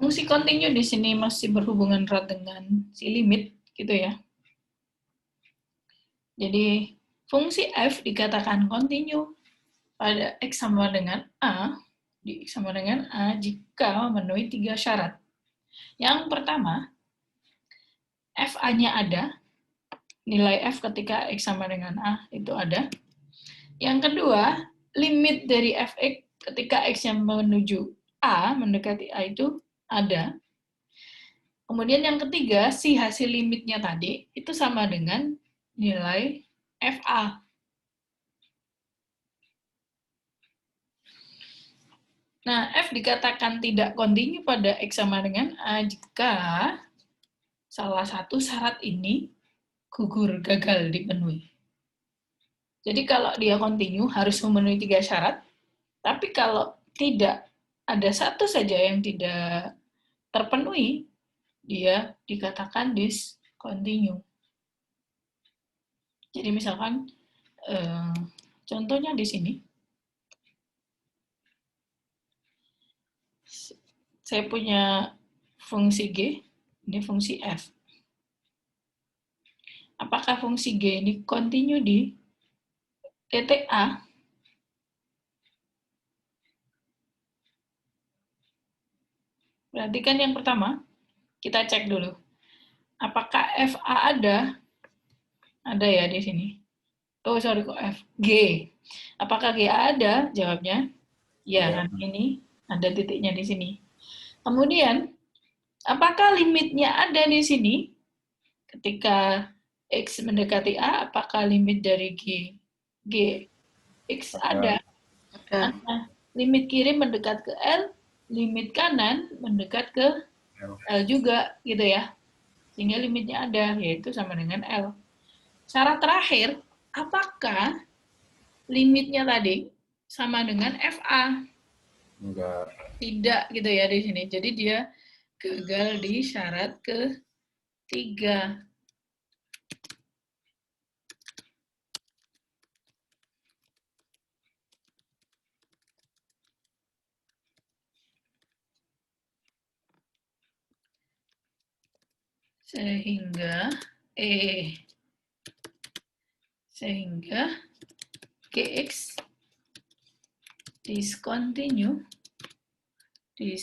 Fungsi continue di sini masih berhubungan erat dengan si limit, gitu ya. Jadi, fungsi f dikatakan continue pada x sama dengan a, di x sama dengan a jika memenuhi 3 syarat. Yang pertama, fa-nya ada, nilai f ketika x sama dengan a itu ada. Yang kedua, limit dari fx ketika x yang menuju a, mendekati a itu ada. Kemudian yang ketiga, si hasil limitnya tadi itu sama dengan nilai fa. Nah, f dikatakan tidak kontinu pada x sama dengan a jika salah satu syarat ini gugur, gagal dipenuhi. Jadi kalau dia kontinu harus memenuhi 3 syarat, tapi kalau tidak ada satu saja yang tidak terpenuhi, dia dikatakan discontinue. Jadi misalkan contohnya di sini, saya punya fungsi G, ini fungsi F. Apakah fungsi G ini continue di titik A? Perhatikan yang pertama, kita cek dulu. Apakah FA ada? Ada ya di sini. Oh, sorry kok F. G. Apakah G ada? Jawabnya, ya, kan ini ada titiknya di sini. Kemudian, apakah limitnya ada di sini? Ketika X mendekati A, apakah limit dari G X ada? Nah, limit kiri mendekat ke L, limit kanan mendekat ke L juga, gitu ya. Sehingga limitnya ada, yaitu sama dengan L. Syarat terakhir, apakah limitnya tadi sama dengan FA? Enggak. Tidak, gitu ya di sini. Jadi dia gagal di syarat ketiga. Sehingga GX discontinue di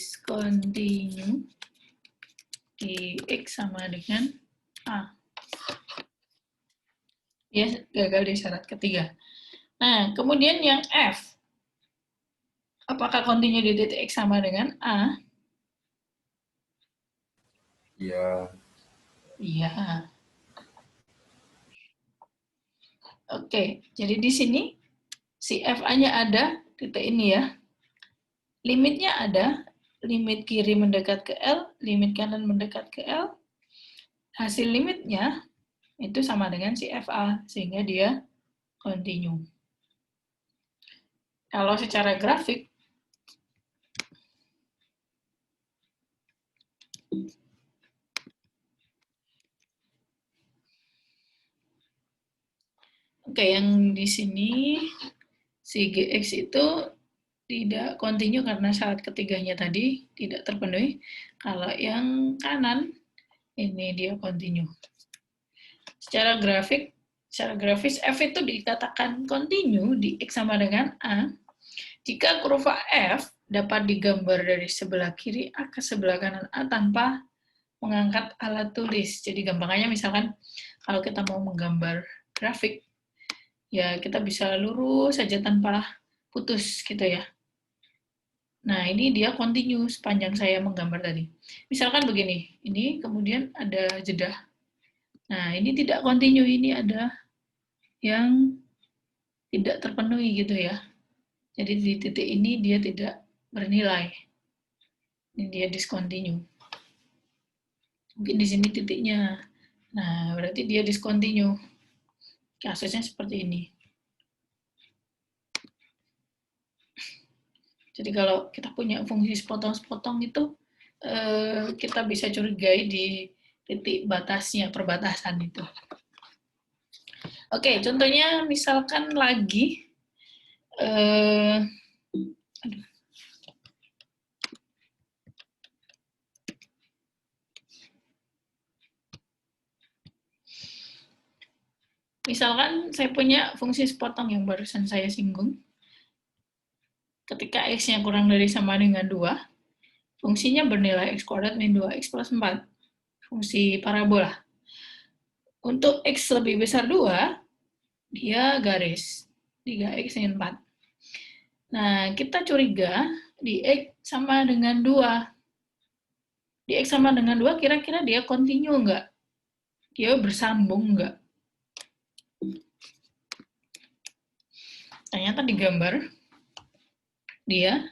X sama dengan A. Dia gagal di syarat ketiga. Nah, kemudian yang F. Apakah continue di titik X sama dengan A? Iya. Iya. Oke, jadi di sini si FA-nya ada, titik ini ya. Limitnya ada, limit kiri mendekat ke L, limit kanan mendekat ke L. Hasil limitnya itu sama dengan si FA, sehingga dia continue. Kalau secara grafik, oke, yang di sini si GX itu tidak continue karena syarat ketiganya tadi tidak terpenuhi. Kalau yang kanan, ini dia continue. Secara grafis F itu dikatakan continue di X sama dengan A jika kurva F dapat digambar dari sebelah kiri A ke sebelah kanan A tanpa mengangkat alat tulis. Jadi gampangannya misalkan kalau kita mau menggambar grafik, ya kita bisa lurus saja tanpa putus gitu ya. Nah, ini dia continue sepanjang saya menggambar tadi. Misalkan begini, ini kemudian ada jeda. Nah, ini tidak continue, ini ada yang tidak terpenuhi gitu ya. Jadi di titik ini dia tidak bernilai. Ini dia discontinue. Mungkin di sini titiknya. Nah, berarti dia discontinue. Kasusnya seperti ini. Jadi kalau kita punya fungsi sepotong-sepotong itu, kita bisa curigai di titik batasnya, perbatasan itu. Oke, contohnya misalkan lagi, Misalkan saya punya fungsi sepotong yang barusan saya singgung. Ketika X-nya kurang dari sama dengan 2, fungsinya bernilai X kuadrat min 2X plus 4. Fungsi parabola. Untuk X lebih besar 2, dia garis. 3X min 4. Nah, kita curiga di X sama dengan 2. Di X sama dengan 2, kira-kira dia kontinu nggak? Dia bersambung nggak? Ternyata di gambar, dia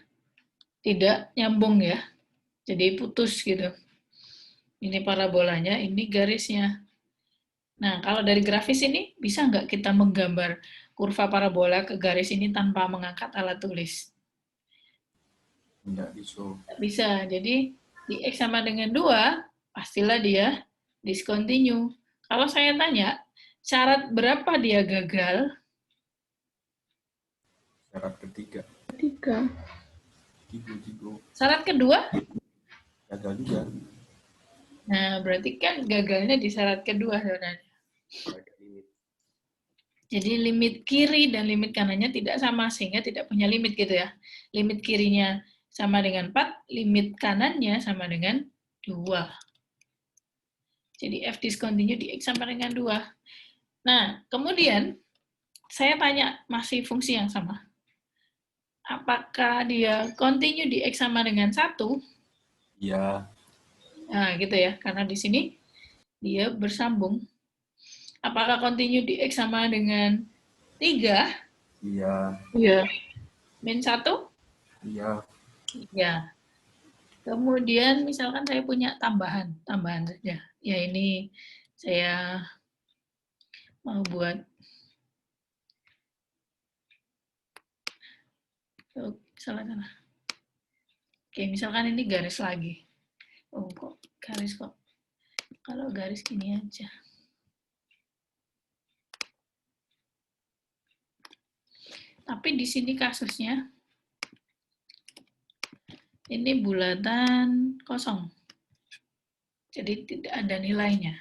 tidak nyambung ya. Jadi putus gitu. Ini parabolanya, ini garisnya. Nah, kalau dari grafis ini, bisa nggak kita menggambar kurva parabola ke garis ini tanpa mengangkat alat tulis? Nggak bisa. Nggak bisa. Jadi, di X sama dengan 2, pastilah dia discontinue. Kalau saya tanya, syarat berapa dia gagal? Syarat ketiga. Tiga. Tiga. Syarat kedua? Gagal juga. Nah, berarti kan gagalnya di syarat kedua sebenarnya. Jadi limit kiri dan limit kanannya tidak sama, sehingga tidak punya limit gitu ya. Limit kirinya sama dengan 4, limit kanannya sama dengan 2. Jadi F discontinue di X sama dengan 2. Nah, kemudian saya tanya masih fungsi yang sama. Apakah dia continue di X sama dengan 1? Iya. Nah, gitu ya. Karena di sini dia bersambung. Apakah continue di X sama dengan 3? Iya. Iya. Min 1? Iya. Iya. Kemudian misalkan saya punya tambahan saja. Ya ini saya mau buat, salah. Oke, misalkan ini garis lagi. Oh, kok garis kok. Kalau garis gini aja. Tapi di sini kasusnya, ini bulatan kosong. Jadi tidak ada nilainya.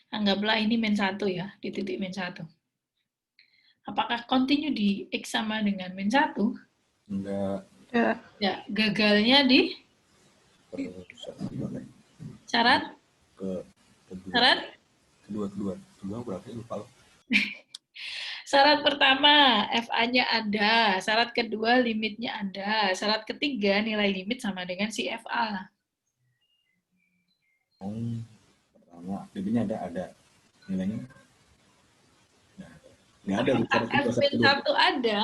Anggaplah ini min 1 ya, di titik min 1. Apakah continue di X sama dengan min 1? Enggak. Ya, gagalnya di syarat? Syarat? Kedua berapa ya, lupa. Syarat pertama, FA-nya ada. Syarat kedua, limitnya ada. Syarat ketiga, nilai limit sama dengan si FA. Pertama, limitnya ada. Nilainya? Nggak ada. F-1 ada?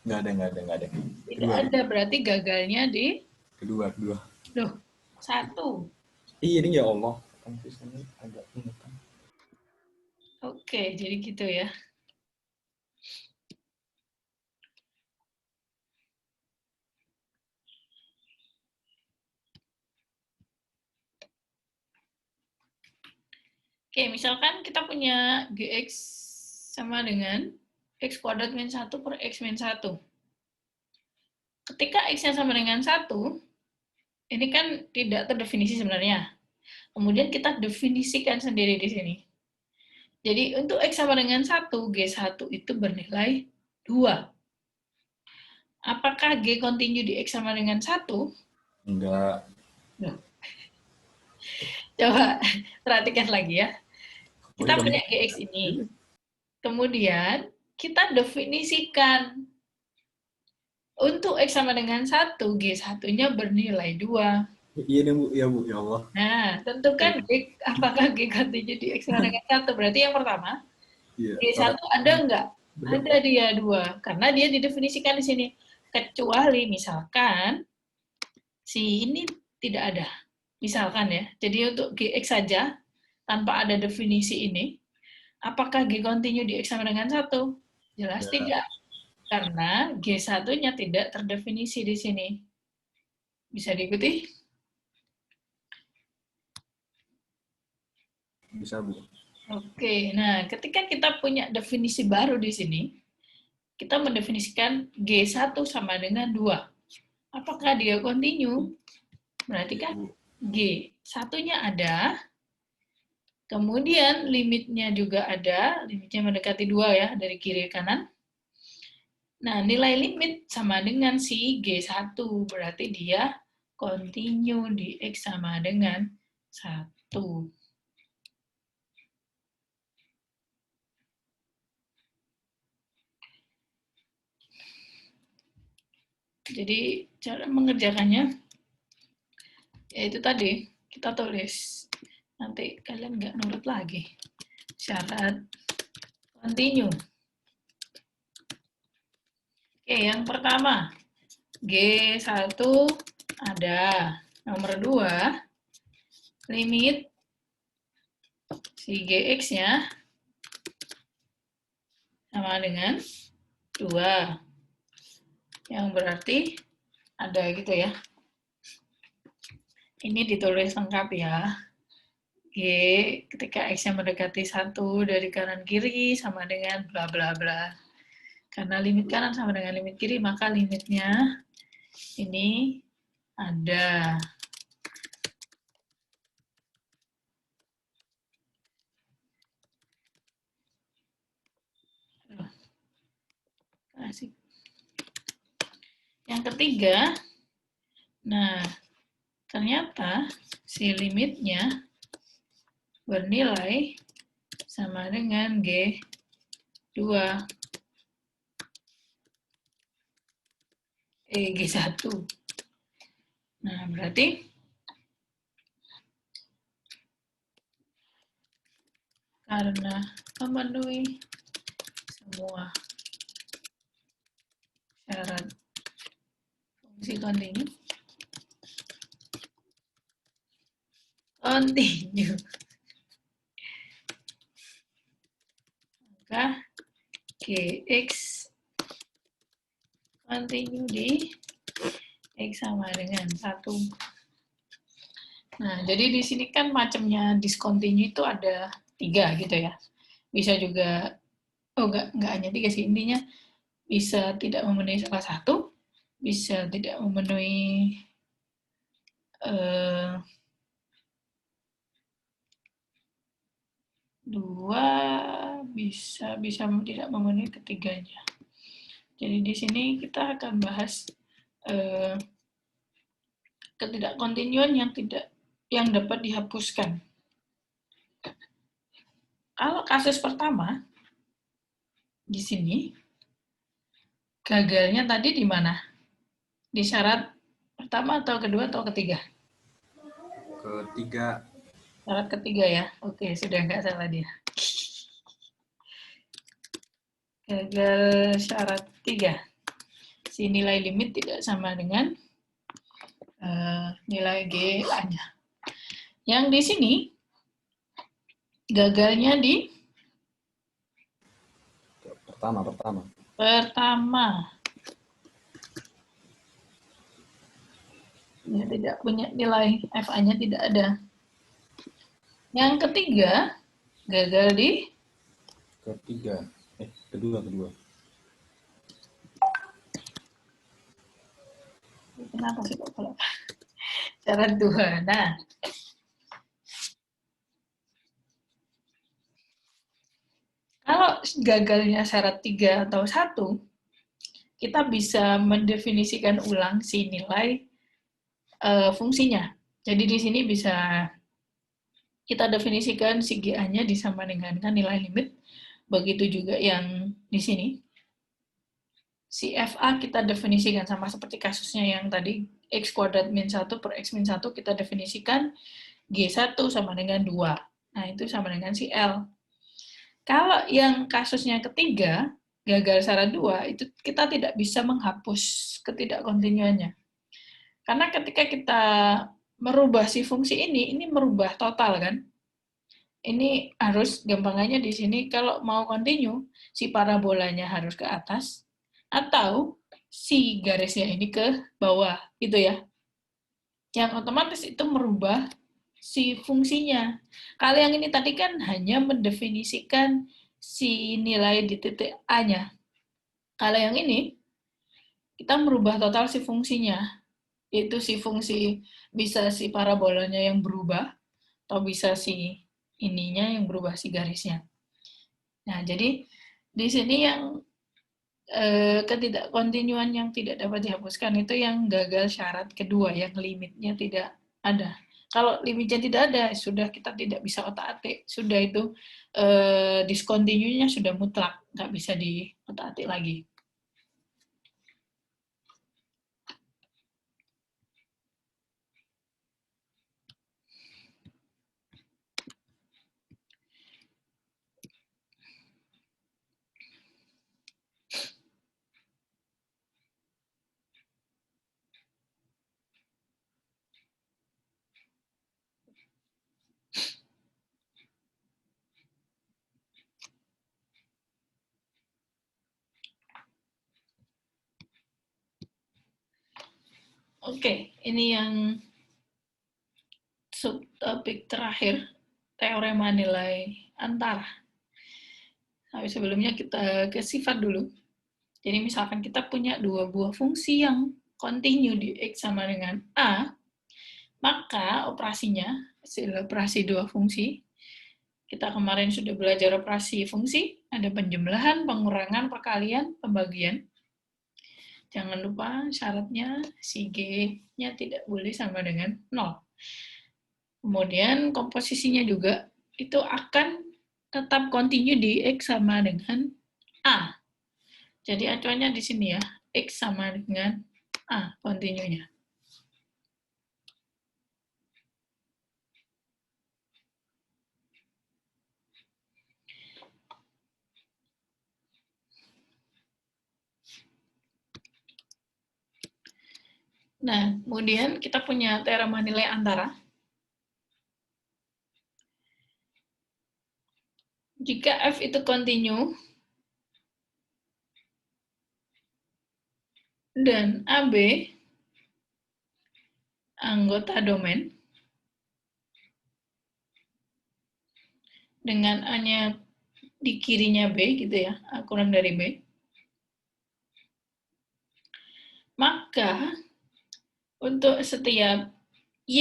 Nggak ada. Tidak ada, berarti gagalnya di? Kedua. Loh, 1. Iya, ini ya Allah. Agak menekan. Oke, jadi gitu ya. Oke, misalkan kita punya GX sama dengan X kuadrat min 1 per X min 1. Ketika X-nya sama dengan 1, ini kan tidak terdefinisi sebenarnya. Kemudian kita definisikan sendiri di sini. Jadi untuk X sama dengan 1, G1 itu bernilai 2. Apakah G continue di X sama dengan 1? Enggak. Coba perhatikan lagi ya. Kita punya GX ini. Kemudian kita definisikan untuk X sama dengan 1, G1-nya bernilai 2. Iya Bu, ya Allah. Nah, tentukan G, apakah G continue di X sama dengan 1. Berarti yang pertama, G1 ada enggak? Ada dia 2. Karena dia didefinisikan di sini. Kecuali misalkan si ini tidak ada. Misalkan ya. Jadi untuk GX saja, tanpa ada definisi ini, apakah G continue di X sama dengan 1? Jelas tidak. Karena G1-nya tidak terdefinisi di sini. Bisa diikuti? Bisa, Bu. Oke, nah ketika kita punya definisi baru di sini, kita mendefinisikan G1 sama dengan 2. Apakah dia continue? Berarti kan G1-nya ada, Kemudian limitnya juga ada, limitnya mendekati 2 ya, dari kiri ke kanan. Nah, nilai limit sama dengan si G1, berarti dia continue di X sama dengan 1. Jadi, cara mengerjakannya, yaitu tadi, kita tulis. Nanti kalian nggak nurut lagi. Syarat continue. Oke, yang pertama, G1 ada. Nomor 2, limit si Gx-nya sama dengan 2. Yang berarti ada gitu ya. Ini ditulis lengkap ya. G ketika X-nya mendekati 1 dari kanan kiri sama dengan bla bla bla. Karena limit kanan sama dengan limit kiri, maka limitnya ini ada. Asik. Yang ketiga, nah ternyata si limitnya bernilai sama dengan G2. G1. Nah, berarti karena memenuhi semua syarat fungsi kontinu, maka Gx kontinu di X sama dengan 1. Nah, jadi di sini kan macamnya discontinue itu ada 3 gitu ya. Bisa juga, oh enggak hanya 3 sih, intinya bisa tidak memenuhi salah satu, bisa tidak memenuhi dua, bisa tidak memenuhi ketiganya. Jadi di sini kita akan bahas ketidakkontinuan yang dapat dihapuskan. Kalau kasus pertama di sini gagalnya tadi di mana? Di syarat pertama atau kedua atau ketiga? Ketiga. Syarat ketiga ya. Oke, sudah nggak salah dia. Gagal syarat 3. Si nilai limit tidak sama dengan nilai GA-nya. Yang di sini gagalnya di pertama. Ya, tidak punya nilai FA-nya tidak ada. Yang ketiga gagal di kedua. Kenapa sih kok kalau syarat 2? Nah, kalau gagalnya syarat 3 atau 1, kita bisa mendefinisikan ulang si nilai fungsinya. Jadi di sini bisa kita definisikan si GA-nya disama dengan nilai limit. Begitu juga yang di sini. Si FA kita definisikan sama seperti kasusnya yang tadi, X kuadrat min 1 per X min 1 kita definisikan G1 sama dengan 2. Nah, itu sama dengan si L. Kalau yang kasusnya ketiga, gagal syarat 2, itu kita tidak bisa menghapus ketidakkontinuannya. Karena ketika kita merubah si fungsi ini merubah total kan. Ini harus gampangannya di sini kalau mau continue, si parabolanya harus ke atas atau si garisnya ini ke bawah, gitu ya. Yang otomatis itu merubah si fungsinya. Kalau yang ini tadi kan hanya mendefinisikan si nilai di titik A-nya. Kalau yang ini, kita merubah total si fungsinya. Itu si fungsi, bisa si parabolanya yang berubah, atau bisa si ininya yang berubah si garisnya. Nah, jadi di sini yang ketidakkontinuan yang tidak dapat dihapuskan itu yang gagal syarat kedua, yang limitnya tidak ada. Kalau limitnya tidak ada, sudah kita tidak bisa otak-atik, sudah itu discontinue-nya sudah mutlak, nggak bisa diotak-atik lagi. Oke, ini yang subtopik terakhir, teorema nilai antara. Tapi sebelumnya kita ke sifat dulu. Jadi misalkan kita punya dua buah fungsi yang kontinu di X sama dengan A, maka operasinya, hasil operasi dua fungsi, kita kemarin sudah belajar operasi fungsi, ada penjumlahan, pengurangan, perkalian, pembagian. Jangan lupa syaratnya si G-nya tidak boleh sama dengan 0. Kemudian komposisinya juga itu akan tetap kontinu di X sama dengan A. Jadi acuannya di sini ya, X sama dengan A, kontinunya. Nah, kemudian kita punya teorema nilai antara. Jika F itu kontinu dan AB anggota domain dengan A-nya di kirinya B gitu ya, A kurang dari B, maka untuk setiap Y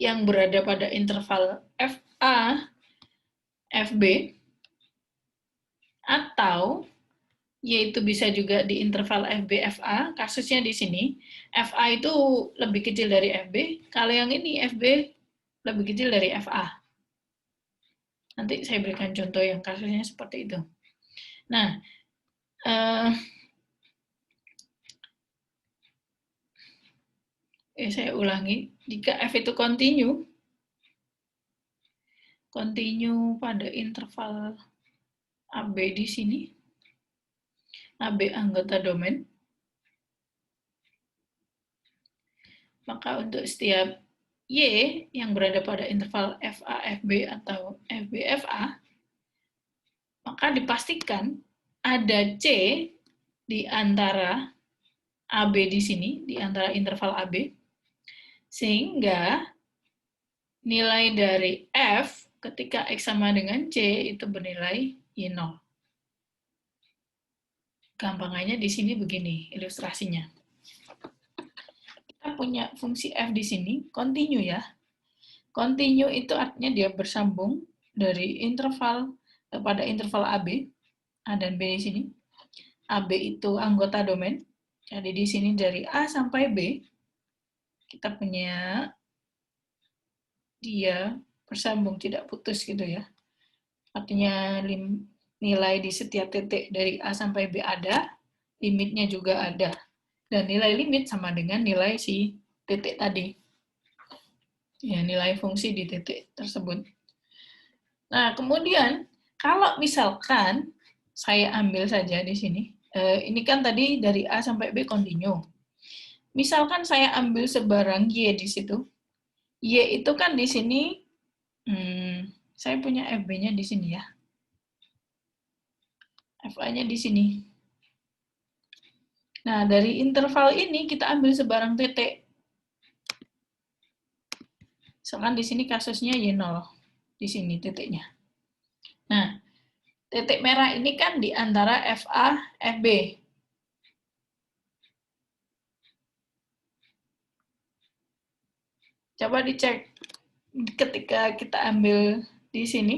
yang berada pada interval FA, FB, atau Y itu bisa juga di interval FB, FA, kasusnya di sini, FA itu lebih kecil dari FB, kalau yang ini FB lebih kecil dari FA. Nanti saya berikan contoh yang kasusnya seperti itu. Nah, saya ulangi, jika F itu kontinu pada interval AB di sini, AB anggota domain, maka untuk setiap Y yang berada pada interval FA, FB atau FB, FA, maka dipastikan ada C di antara AB di sini, di antara interval AB, sehingga nilai dari F ketika X sama dengan C itu bernilai Y0. Gampangannya di sini begini ilustrasinya. Kita punya fungsi F di sini, kontinu ya. Kontinu itu artinya dia bersambung dari interval pada interval AB, A dan B di sini. AB itu anggota domain. Jadi di sini dari A sampai B, kita punya dia bersambung, tidak putus gitu ya. Artinya nilai di setiap titik dari A sampai B ada, limitnya juga ada. Dan nilai limit sama dengan nilai si titik tadi. Ya, nilai fungsi di titik tersebut. Nah, kemudian kalau misalkan saya ambil saja di sini, ini kan tadi dari A sampai B kontinu. Misalkan saya ambil sebarang Y di situ, Y itu kan di sini, saya punya FB-nya di sini ya. FA-nya di sini. Nah, dari interval ini kita ambil sebarang titik. Misalkan di sini kasusnya Y0, di sini titiknya. Nah, titik merah ini kan di antara FA, FB. Coba dicek ketika kita ambil di sini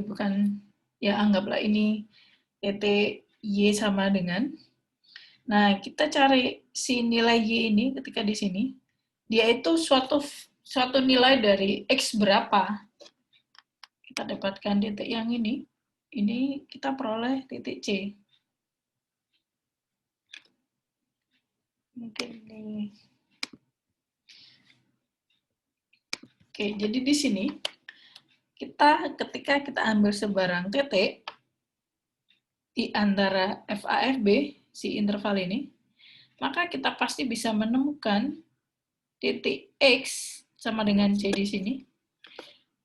bukan, ya anggaplah ini titik Y sama dengan, nah kita cari si nilai Y ini ketika di sini, dia itu suatu nilai dari X berapa, kita dapatkan titik yang ini kita peroleh titik C. Mungkin ini. Oke, jadi di sini ketika kita ambil sebarang titik di antara FA, FB, si interval ini, maka kita pasti bisa menemukan titik X sama dengan C di sini,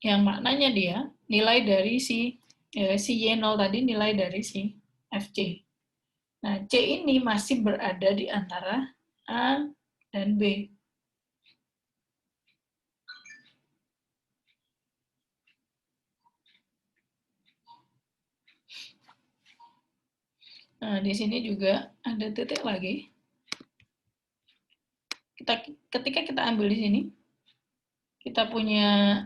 yang maknanya dia nilai dari si Y0 tadi, nilai dari si FC. Nah, C ini masih berada di antara A dan B. Nah, di sini juga ada titik lagi. Ketika kita ambil di sini, kita punya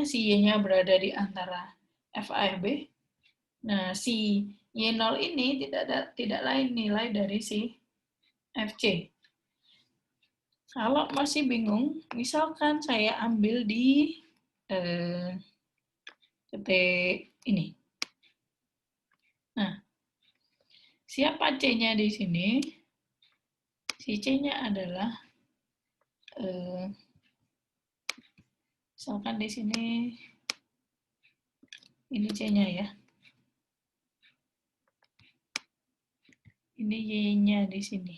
si Y-nya berada di antara FA-FB. Nah, si Y0 ini tidak lain nilai dari si FC. Kalau masih bingung, misalkan saya ambil di titik ini. Nah, siapa C-nya di sini? Si C-nya adalah misalkan di sini ini C-nya ya. Ini Y-nya di sini.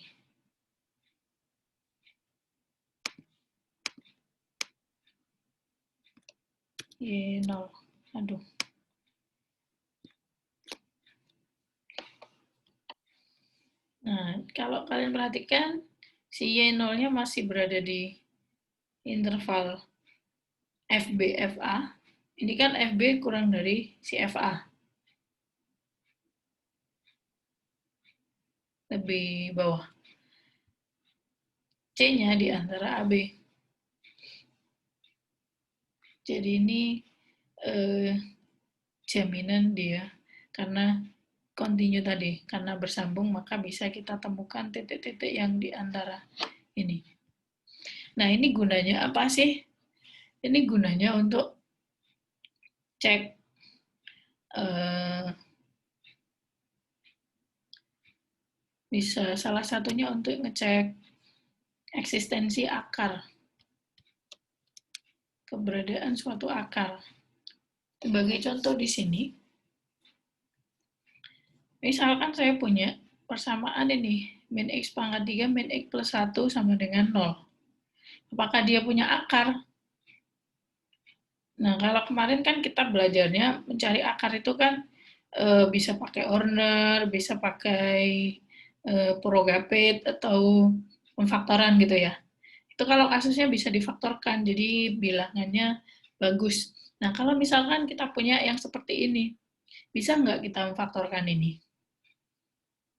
Y0. Aduh. Nah, kalau kalian perhatikan, si Y0-nya masih berada di interval FB, FA. Ini kan FB kurang dari si FA. Lebih bawah. C-nya di antara AB. Jadi ini jaminan dia, karena continue tadi, karena bersambung maka bisa kita temukan titik-titik yang di antara ini. Nah, ini gunanya apa sih? Ini gunanya untuk cek bisa salah satunya untuk ngecek eksistensi akar, keberadaan suatu akar. Sebagai contoh di sini, misalkan saya punya persamaan ini, min X pangkat 3, min X plus 1 sama dengan 0. Apakah dia punya akar? Nah, kalau kemarin kan kita belajarnya mencari akar itu kan bisa pakai Horner, bisa pakai Progapit, atau pemfaktoran gitu ya. Itu kalau kasusnya bisa difaktorkan, jadi bilangannya bagus. Nah, kalau misalkan kita punya yang seperti ini, bisa nggak kita memfaktorkan ini?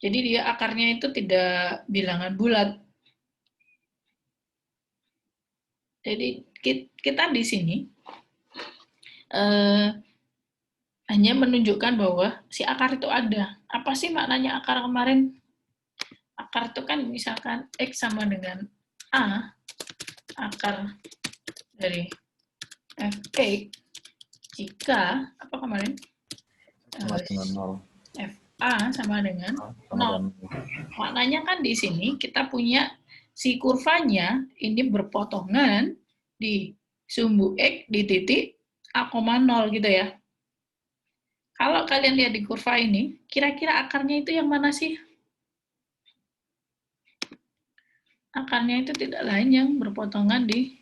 Jadi dia akarnya itu tidak bilangan bulat. Jadi kita di sini hanya menunjukkan bahwa si akar itu ada. Apa sih maknanya akar kemarin? Akar itu kan misalkan X sama dengan A, akar dari F(X) jika, apa kemarin? Sama dengan 0. FA sama dengan 0. Maknanya kan di sini kita punya si kurvanya ini berpotongan di sumbu X di titik A,0 gitu ya. Kalau kalian lihat di kurva ini, kira-kira akarnya itu yang mana sih? Akarnya itu tidak lain yang berpotongan di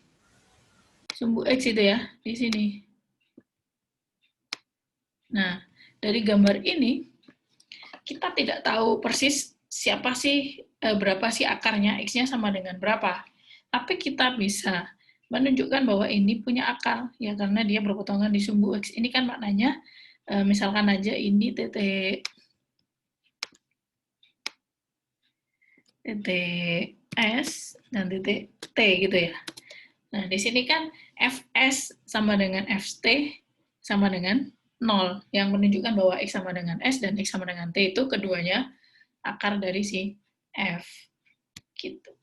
sumbu X itu ya, di sini. Nah, dari gambar ini, kita tidak tahu persis siapa sih, berapa sih akarnya, X-nya sama dengan berapa. Tapi kita bisa menunjukkan bahwa ini punya akar, ya karena dia berpotongan di sumbu X. Ini kan maknanya, misalkan aja ini titik S dan titik T gitu ya. Nah, di sini kan Fs sama dengan Ft sama dengan 0, yang menunjukkan bahwa X sama dengan S dan X sama dengan T itu keduanya akar dari si F. Gitu.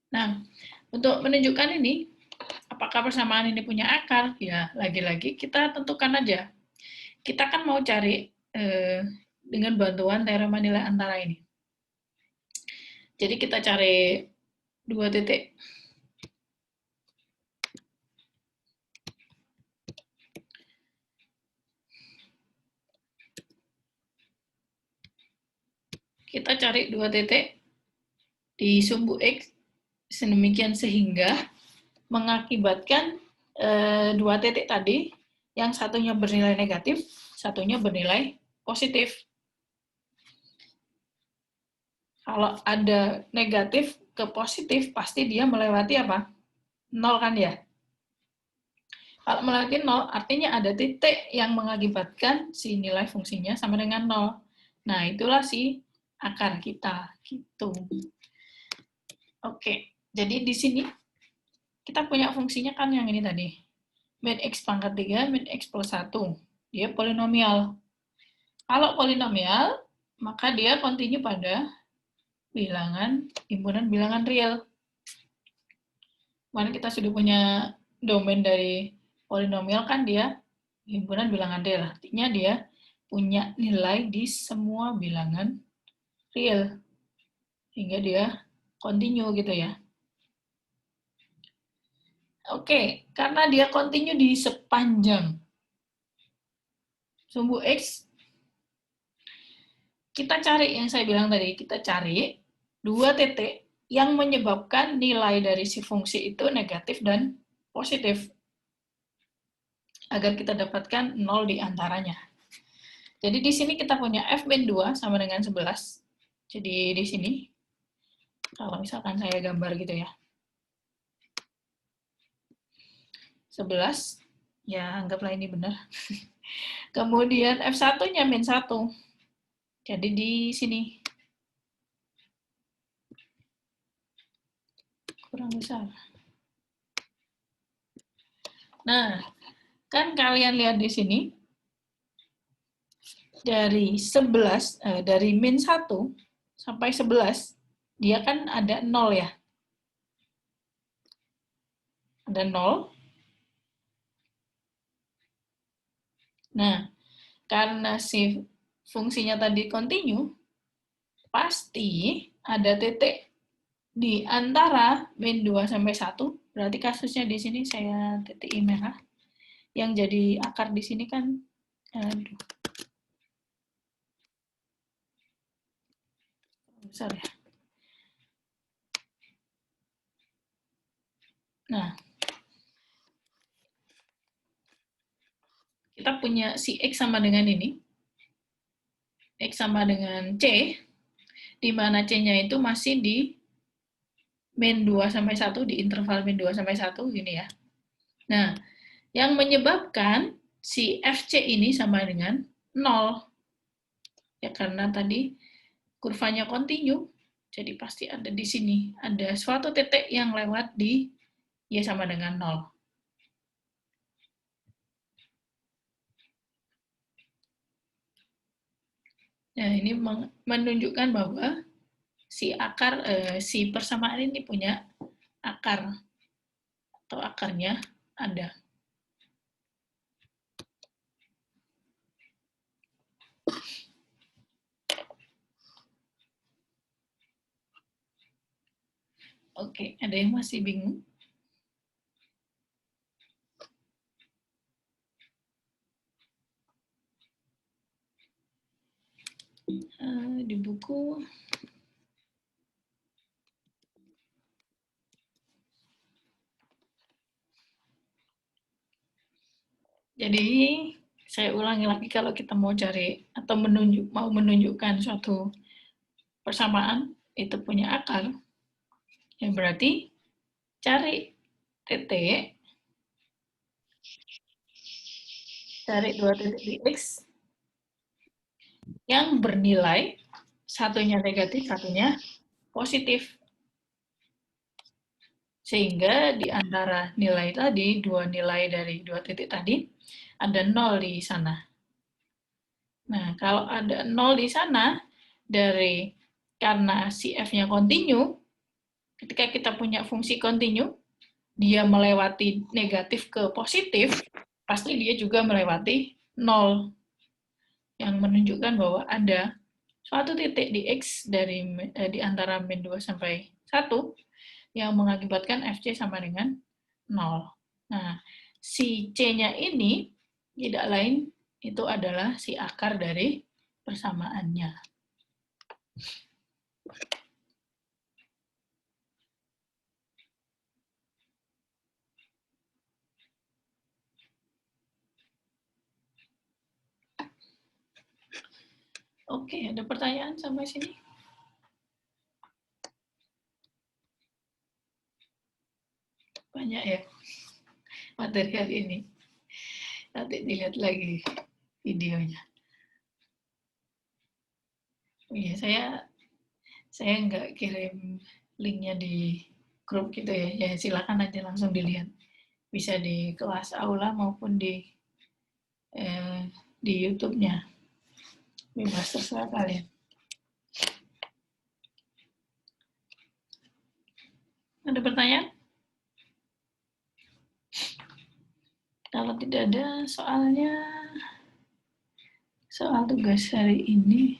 Nah, untuk menunjukkan ini, apakah persamaan ini punya akar? Ya, lagi-lagi kita tentukan aja. Kita kan mau cari dengan bantuan teorema nilai antara ini. Jadi kita cari dua titik. Kita cari dua titik di sumbu X sedemikian sehingga mengakibatkan dua titik tadi, yang satunya bernilai negatif, satunya bernilai positif. Kalau ada negatif ke positif, pasti dia melewati apa? 0 kan ya? Kalau melewati 0, artinya ada titik yang mengakibatkan si nilai fungsinya sama dengan 0. Nah, itulah si akar kita. Gitu. Oke, jadi di sini kita punya fungsinya kan yang ini tadi. Min X pangkat 3, min X plus 1. Dia polinomial. Kalau polinomial, maka dia kontinu pada bilangan, himpunan bilangan real. Kemarin kita sudah punya domain dari polinomial kan dia himpunan bilangan real. Artinya dia punya nilai di semua bilangan real. Sehingga dia kontinu gitu ya. Oke, karena dia kontinu di sepanjang sumbu X, kita cari yang saya bilang tadi, kita cari dua titik yang menyebabkan nilai dari si fungsi itu negatif dan positif. Agar kita dapatkan 0 di antaranya. Jadi di sini kita punya F min 2 sama dengan 11. Jadi di sini, kalau misalkan saya gambar gitu ya. 11, ya anggaplah ini benar. Kemudian F1-nya min 1. Jadi di sini. Kurang besar. Nah, kan kalian lihat di sini, dari 11, dari min 1 sampai 11, dia kan ada 0 ya. Ada 0. Nah, karena si fungsinya tadi kontinu, pasti ada titik di antara min 2 sampai 1, berarti kasusnya di sini saya titik merah. Yang jadi akar di sini kan, aduh, besar ya. Nah, kita punya si X sama dengan ini. X sama dengan C, di mana C-nya itu masih di min 2 sampai 1, di interval min 2 sampai 1, gini ya. Nah, yang menyebabkan si FC ini sama dengan 0. Ya, karena tadi kurvanya kontinu, jadi pasti ada di sini. Ada suatu titik yang lewat di Y sama dengan 0. Nah, ini menunjukkan bahwa si akar, si persamaan ini punya akar, atau akarnya ada. Oke, ada yang masih bingung? Di buku jadi saya ulangi lagi, kalau kita mau cari atau mau menunjukkan suatu persamaan itu punya akar, ya berarti cari titik, cari dua titik di X yang bernilai satunya negatif, satunya positif. Sehingga di antara nilai tadi, dua nilai dari dua titik tadi, ada 0 di sana. Nah, kalau ada 0 di sana, karena si f-nya kontinu, ketika kita punya fungsi kontinu, dia melewati negatif ke positif, pasti dia juga melewati 0, yang menunjukkan bahwa ada suatu titik di X di antara min 2 sampai 1 yang mengakibatkan FC sama dengan 0. Nah, si C-nya ini tidak lain itu adalah si akar dari persamaannya. Oke, ada pertanyaan sampai sini? Banyak ya materi hari ini. Nanti dilihat lagi videonya. Oh iya, saya nggak kirim linknya di grup gitu ya. Ya silakan aja langsung dilihat. Bisa di kelas aula maupun di YouTube-nya. Bebas terserah kalian. Ada pertanyaan? Kalau tidak ada soal tugas hari ini,